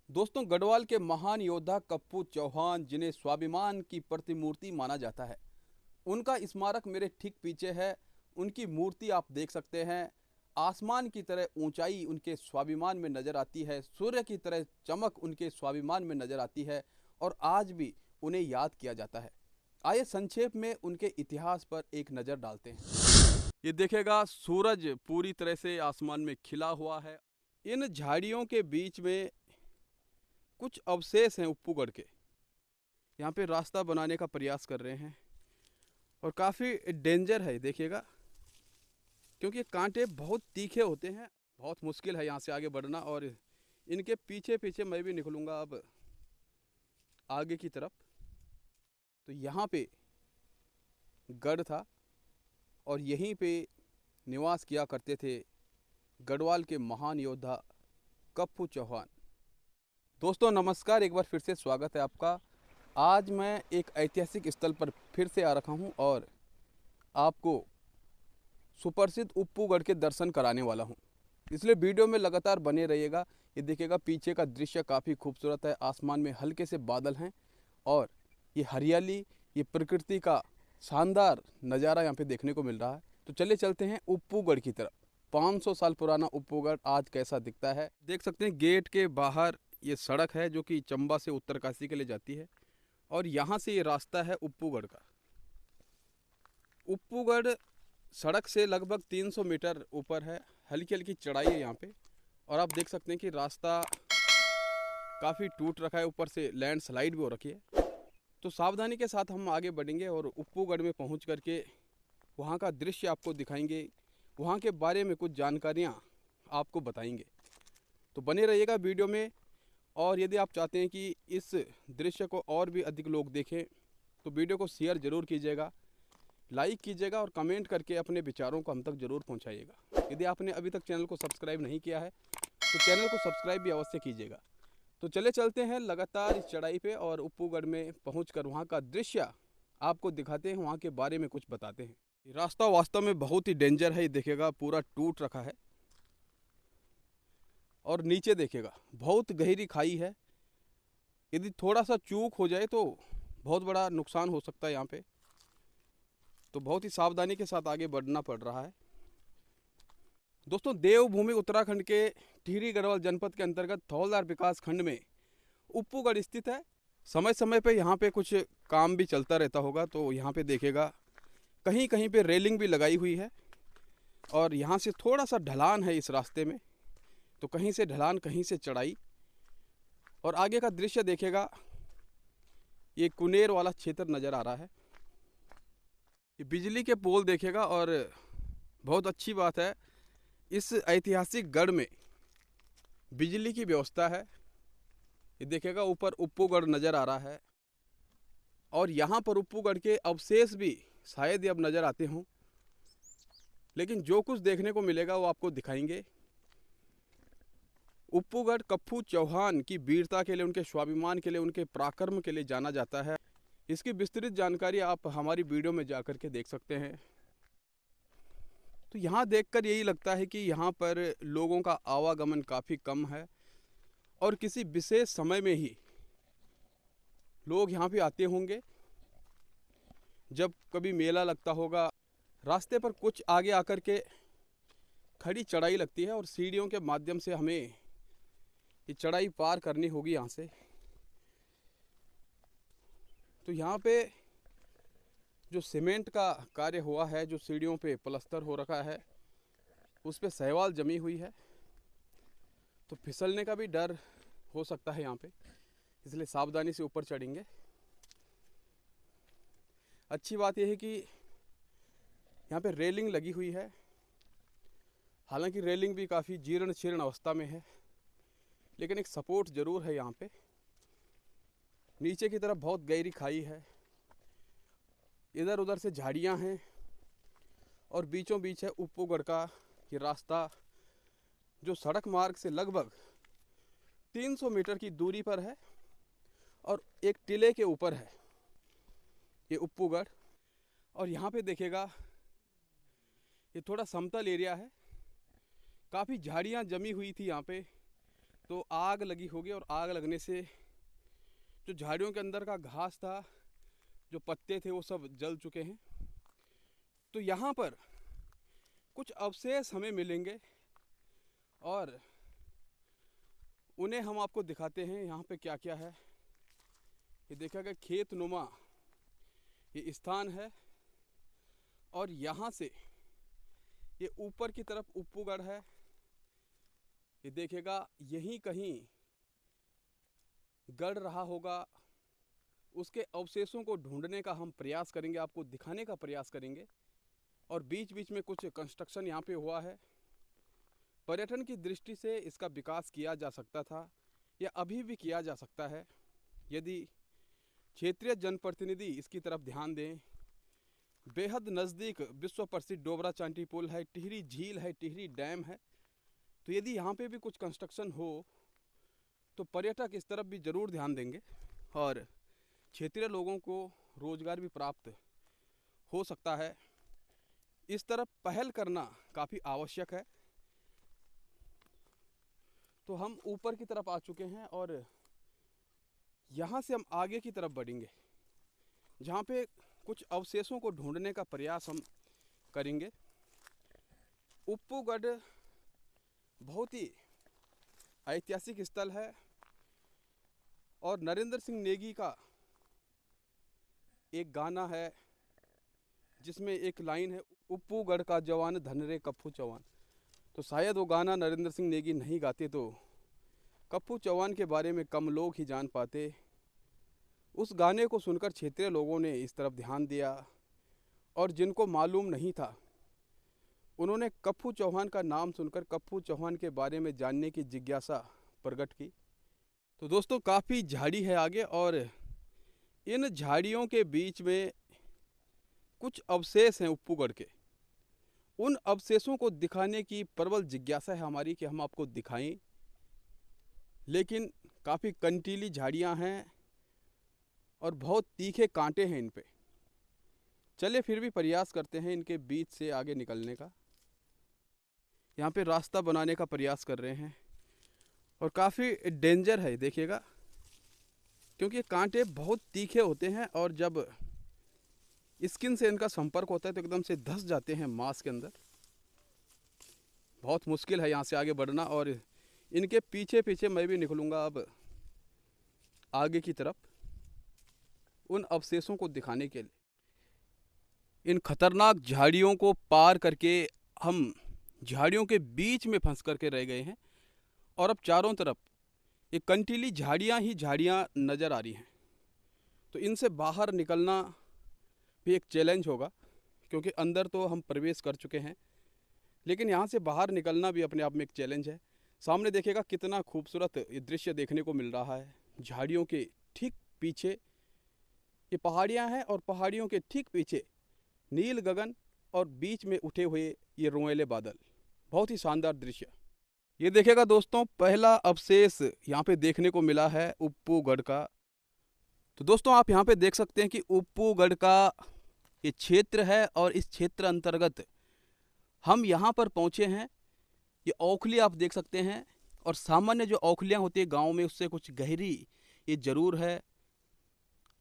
दोस्तों, गढ़वाल के महान योद्धा कप्पू चौहान, जिन्हें स्वाभिमान की प्रतिमूर्ति माना जाता है, उनका स्मारक मेरे ठीक पीछे है। उनकी मूर्ति आप देख सकते हैं। आसमान की तरह ऊंचाई उनके स्वाभिमान में नजर आती है, सूर्य की तरह चमक उनके स्वाभिमान में नजर आती है और आज भी उन्हें याद किया जाता है। आइए संक्षेप में उनके इतिहास पर एक नज़र डालते हैं। ये देखेगा, सूरज पूरी तरह से आसमान में खिला हुआ है। इन झाड़ियों के बीच में कुछ अवशेष हैं उप्पूगढ़ के। यहाँ पे रास्ता बनाने का प्रयास कर रहे हैं और काफ़ी डेंजर है, देखिएगा, क्योंकि कांटे बहुत तीखे होते हैं। बहुत मुश्किल है यहाँ से आगे बढ़ना और इनके पीछे पीछे मैं भी निकलूँगा अब आगे की तरफ। तो यहाँ पे गढ़ था और यहीं पे निवास किया करते थे गढ़वाल के महान योद्धा कप्पू चौहान। दोस्तों नमस्कार, एक बार फिर से स्वागत है आपका। आज मैं एक ऐतिहासिक स्थल पर फिर से आ रखा हूँ और आपको सुप्रसिद्ध उप्पूगढ़ के दर्शन कराने वाला हूँ, इसलिए वीडियो में लगातार बने रहिएगा। ये देखिएगा, पीछे का दृश्य काफ़ी खूबसूरत है। आसमान में हल्के से बादल हैं और ये हरियाली, ये प्रकृति का शानदार नज़ारा यहाँ पे देखने को मिल रहा है। तो चलिए चलते हैं उप्पूगढ़ की तरफ। 500 साल पुराना उप्पूगढ़ आज कैसा दिखता है देख सकते हैं। गेट के बाहर ये सड़क है जो कि चंबा से उत्तरकाशी के लिए जाती है और यहाँ से ये रास्ता है उप्पूगढ़ का। उप्पूगढ़ सड़क से लगभग 300 मीटर ऊपर है। हल्की हल्की चढ़ाई है यहाँ पे और आप देख सकते हैं कि रास्ता काफ़ी टूट रखा है, ऊपर से लैंडस्लाइड भी हो रखी है। तो सावधानी के साथ हम आगे बढ़ेंगे और उप्पूगढ़ में पहुँच करके वहाँ का दृश्य आपको दिखाएंगे, वहाँ के बारे में कुछ जानकारियाँ आपको बताएंगे। तो बने रहिएगा वीडियो में। और यदि आप चाहते हैं कि इस दृश्य को और भी अधिक लोग देखें तो वीडियो को शेयर ज़रूर कीजिएगा, लाइक कीजिएगा और कमेंट करके अपने विचारों को हम तक ज़रूर पहुंचाइएगा। यदि आपने अभी तक चैनल को सब्सक्राइब नहीं किया है तो चैनल को सब्सक्राइब भी अवश्य कीजिएगा। तो चले चलते हैं लगातार इस चढ़ाई पे और उप्पूगढ़ में पहुंचकर वहां का दृश्य आपको दिखाते हैं, वहां के बारे में कुछ बताते हैं। रास्ता वास्तव में बहुत ही डेंजर है। ये देखिएगा, पूरा टूट रखा है और नीचे देखिएगा बहुत गहरी खाई है। यदि थोड़ा सा चूक हो जाए तो बहुत बड़ा नुकसान हो सकता है यहाँ पे। तो बहुत ही सावधानी के साथ आगे बढ़ना पड़ रहा है। दोस्तों, देवभूमि उत्तराखंड के टिहरी गढ़वाल जनपद के अंतर्गत धौलधार विकास खंड में उप्पूगढ़ स्थित है। समय समय पे यहाँ पे कुछ काम भी चलता रहता होगा। तो यहाँ पे देखेगा कहीं कहीं पे रेलिंग भी लगाई हुई है और यहाँ से थोड़ा सा ढलान है इस रास्ते में। तो कहीं से ढलान, कहीं से चढ़ाई। और आगे का दृश्य देखेगा, ये कुनेर वाला क्षेत्र नज़र आ रहा है। ये बिजली के पोल देखेगा और बहुत अच्छी बात है, इस ऐतिहासिक गढ़ में बिजली की व्यवस्था है। ये देखेगा, ऊपर उप्पूगढ़ नज़र आ रहा है और यहाँ पर उप्पूगढ़ के अवशेष भी शायद ही अब नज़र आते हों, लेकिन जो कुछ देखने को मिलेगा वो आपको दिखाएंगे। उप्पूगढ़ कप्पू चौहान की वीरता के लिए, उनके स्वाभिमान के लिए, उनके पराक्रम के लिए जाना जाता है। इसकी विस्तृत जानकारी आप हमारी वीडियो में जाकर के देख सकते हैं। तो यहाँ देखकर यही लगता है कि यहाँ पर लोगों का आवागमन काफ़ी कम है और किसी विशेष समय में ही लोग यहाँ पे आते होंगे, जब कभी मेला लगता होगा। रास्ते पर कुछ आगे आकर के खड़ी चढ़ाई लगती है और सीढ़ियों के माध्यम से हमें ये चढ़ाई पार करनी होगी यहाँ से। तो यहाँ पे जो सीमेंट का कार्य हुआ है, जो सीढ़ियों पे प्लास्टर हो रखा है, उस पे शैवाल जमी हुई है। तो फिसलने का भी डर हो सकता है यहाँ पे, इसलिए सावधानी से ऊपर चढ़ेंगे। अच्छी बात यह है कि यहाँ पे रेलिंग लगी हुई है। हालांकि रेलिंग भी काफ़ी जीर्ण शीर्ण अवस्था में है, लेकिन एक सपोर्ट ज़रूर है यहाँ पे। नीचे की तरफ बहुत गहरी खाई है, इधर उधर से झाड़ियाँ हैं और बीचों बीच है उप्पूगढ़ का ये रास्ता, जो सड़क मार्ग से लगभग 300 मीटर की दूरी पर है और एक टिले के ऊपर है ये उप्पूगढ़। और यहाँ पे देखेगा, ये थोड़ा समतल एरिया है, काफ़ी झाड़ियाँ जमी हुई थी यहाँ पे, तो आग लगी होगी और आग लगने से जो झाड़ियों के अंदर का घास था, जो पत्ते थे, वो सब जल चुके हैं। तो यहाँ पर कुछ अवशेष हमें मिलेंगे और उन्हें हम आपको दिखाते हैं यहाँ पे क्या क्या है। ये देखा गया खेत नुमा ये स्थान है और यहाँ से ये ऊपर की तरफ उप्पूगढ़ है। ये देखेगा यहीं कहीं गढ़ रहा होगा, उसके अवशेषों को ढूंढने का हम प्रयास करेंगे, आपको दिखाने का प्रयास करेंगे। और बीच बीच में कुछ कंस्ट्रक्शन यहाँ पे हुआ है। पर्यटन की दृष्टि से इसका विकास किया जा सकता था या अभी भी किया जा सकता है यदि क्षेत्रीय जनप्रतिनिधि इसकी तरफ ध्यान दें। बेहद नज़दीक विश्व प्रसिद्ध डोबरा चांटी पुल है, टिहरी झील है, टिहरी डैम है। तो यदि यहाँ पे भी कुछ कंस्ट्रक्शन हो तो पर्यटक इस तरफ भी ज़रूर ध्यान देंगे और क्षेत्रीय लोगों को रोज़गार भी प्राप्त हो सकता है। इस तरफ पहल करना काफ़ी आवश्यक है। तो हम ऊपर की तरफ आ चुके हैं और यहाँ से हम आगे की तरफ बढ़ेंगे, जहाँ पे कुछ अवशेषों को ढूंढने का प्रयास हम करेंगे। उप्पूगढ़ बहुत ही ऐतिहासिक स्थल है और नरेंद्र सिंह नेगी का एक गाना है जिसमें एक लाइन है, उप्पूगढ़ का जवान धन रे कप्पू चौहान। तो शायद वो गाना नरेंद्र सिंह नेगी नहीं गाते तो कप्पू चौहान के बारे में कम लोग ही जान पाते। उस गाने को सुनकर क्षेत्रीय लोगों ने इस तरफ ध्यान दिया और जिनको मालूम नहीं था उन्होंने कप्पू चौहान का नाम सुनकर कप्पू चौहान के बारे में जानने की जिज्ञासा प्रकट की। तो दोस्तों काफ़ी झाड़ी है आगे और इन झाड़ियों के बीच में कुछ अवशेष हैं उप्पूगढ़ के। उन अवशेषों को दिखाने की प्रबल जिज्ञासा है हमारी कि हम आपको दिखाएं, लेकिन काफ़ी कंटीली झाड़ियां हैं और बहुत तीखे कांटे हैं इन पे। चले फिर भी प्रयास करते हैं इनके बीच से आगे निकलने का। यहाँ पे रास्ता बनाने का प्रयास कर रहे हैं और काफ़ी डेंजर है देखिएगा, क्योंकि ये कांटे बहुत तीखे होते हैं और जब स्किन से इनका संपर्क होता है तो एकदम से धंस जाते हैं मांस के अंदर। बहुत मुश्किल है यहाँ से आगे बढ़ना और इनके पीछे पीछे मैं भी निकलूँगा अब आगे की तरफ उन अवशेषों को दिखाने के लिए। इन खतरनाक झाड़ियों को पार करके हम झाड़ियों के बीच में फंस करके रह गए हैं और अब चारों तरफ ये कंटीली झाड़ियाँ ही झाड़ियाँ नज़र आ रही हैं। तो इनसे बाहर निकलना भी एक चैलेंज होगा, क्योंकि अंदर तो हम प्रवेश कर चुके हैं, लेकिन यहाँ से बाहर निकलना भी अपने आप में एक चैलेंज है। सामने देखिएगा कितना खूबसूरत ये दृश्य देखने को मिल रहा है। झाड़ियों के ठीक पीछे ये पहाड़ियाँ हैं और पहाड़ियों के ठीक पीछे नील गगन और बीच में उठे हुए ये रोएले बादल। बहुत ही शानदार दृश्य। ये देखिएगा दोस्तों, पहला अवशेष यहाँ पे देखने को मिला है उप्पूगढ़ का। तो दोस्तों आप यहाँ पे देख सकते हैं कि उप्पूगढ़ का ये क्षेत्र है और इस क्षेत्र अंतर्गत हम यहाँ पर पहुँचे हैं। ये औखली आप देख सकते हैं और सामान्य जो औखलियाँ होती है गांव में उससे कुछ गहरी ये ज़रूर है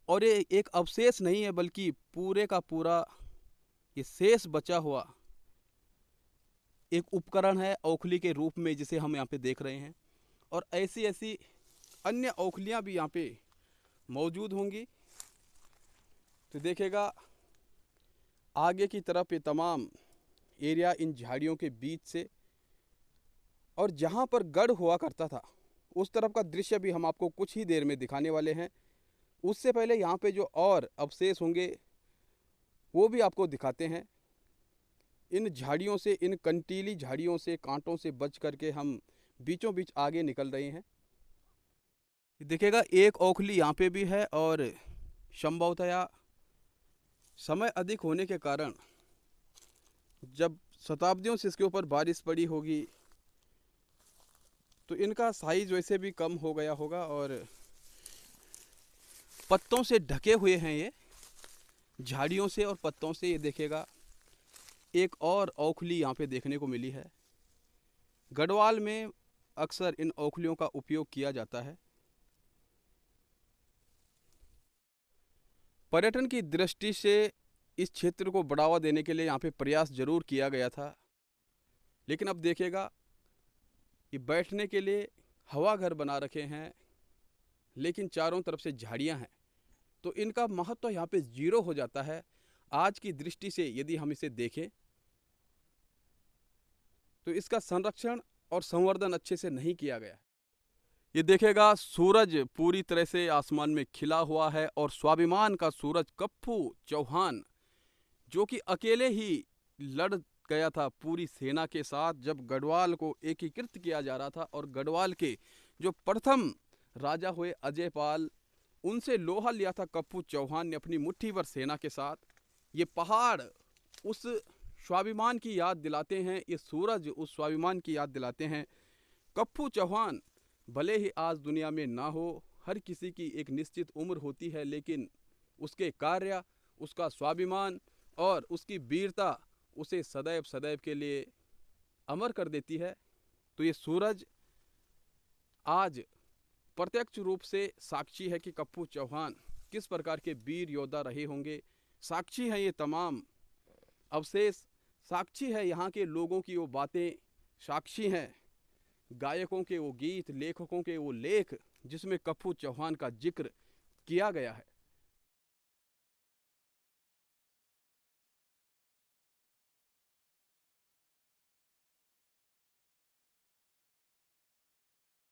और ये एक अवशेष नहीं है बल्कि पूरे का पूरा ये शेष बचा हुआ एक उपकरण है औखली के रूप में, जिसे हम यहाँ पे देख रहे हैं। और ऐसी ऐसी अन्य औखलियाँ भी यहाँ पे मौजूद होंगी। तो देखेगा आगे की तरफ ये तमाम एरिया इन झाड़ियों के बीच से, और जहाँ पर गढ़ हुआ करता था उस तरफ का दृश्य भी हम आपको कुछ ही देर में दिखाने वाले हैं। उससे पहले यहाँ पे जो और अवशेष होंगे वो भी आपको दिखाते हैं। इन झाड़ियों से, इन कंटीली झाड़ियों से, कांटों से बच करके हम बीचों बीच आगे निकल रहे हैं। देखिएगा एक औखली यहाँ पे भी है और संभवतया समय अधिक होने के कारण जब शताब्दियों से इसके ऊपर बारिश पड़ी होगी तो इनका साइज वैसे भी कम हो गया होगा और पत्तों से ढके हुए हैं ये, झाड़ियों से और पत्तों से। ये देखिएगा एक और औखली यहाँ पे देखने को मिली है। गढ़वाल में अक्सर इन ओखलियों का उपयोग किया जाता है। पर्यटन की दृष्टि से इस क्षेत्र को बढ़ावा देने के लिए यहाँ पे प्रयास जरूर किया गया था, लेकिन अब देखिएगा ये बैठने के लिए हवा घर बना रखे हैं, लेकिन चारों तरफ से झाड़ियाँ हैं, तो इनका महत्व तो यहाँ पे जीरो हो जाता है। आज की दृष्टि से यदि हम इसे देखें तो इसका संरक्षण और संवर्धन अच्छे से नहीं किया गया है। ये देखेगा सूरज पूरी तरह से आसमान में खिला हुआ है और स्वाभिमान का सूरज कप्पू चौहान, जो कि अकेले ही लड़ गया था पूरी सेना के साथ जब गढ़वाल को एकीकृत किया जा रहा था, और गढ़वाल के जो प्रथम राजा हुए अजयपाल, उनसे लोहा लिया था कप्पू चौहान ने अपनी मुट्ठी भर सेना के साथ। ये पहाड़ उस स्वाभिमान की याद दिलाते हैं, ये सूरज उस स्वाभिमान की याद दिलाते हैं। कप्पू चौहान भले ही आज दुनिया में ना हो, हर किसी की एक निश्चित उम्र होती है, लेकिन उसके कार्य, उसका स्वाभिमान और उसकी वीरता उसे सदैव सदैव के लिए अमर कर देती है। तो ये सूरज आज प्रत्यक्ष रूप से साक्षी है कि कप्पू चौहान किस प्रकार के वीर योद्धा रहे होंगे। साक्षी हैं ये तमाम अवशेष, साक्षी है यहाँ के लोगों की वो बातें, साक्षी हैं गायकों के वो गीत, लेखकों के वो लेख जिसमें कप्पू चौहान का जिक्र किया गया है।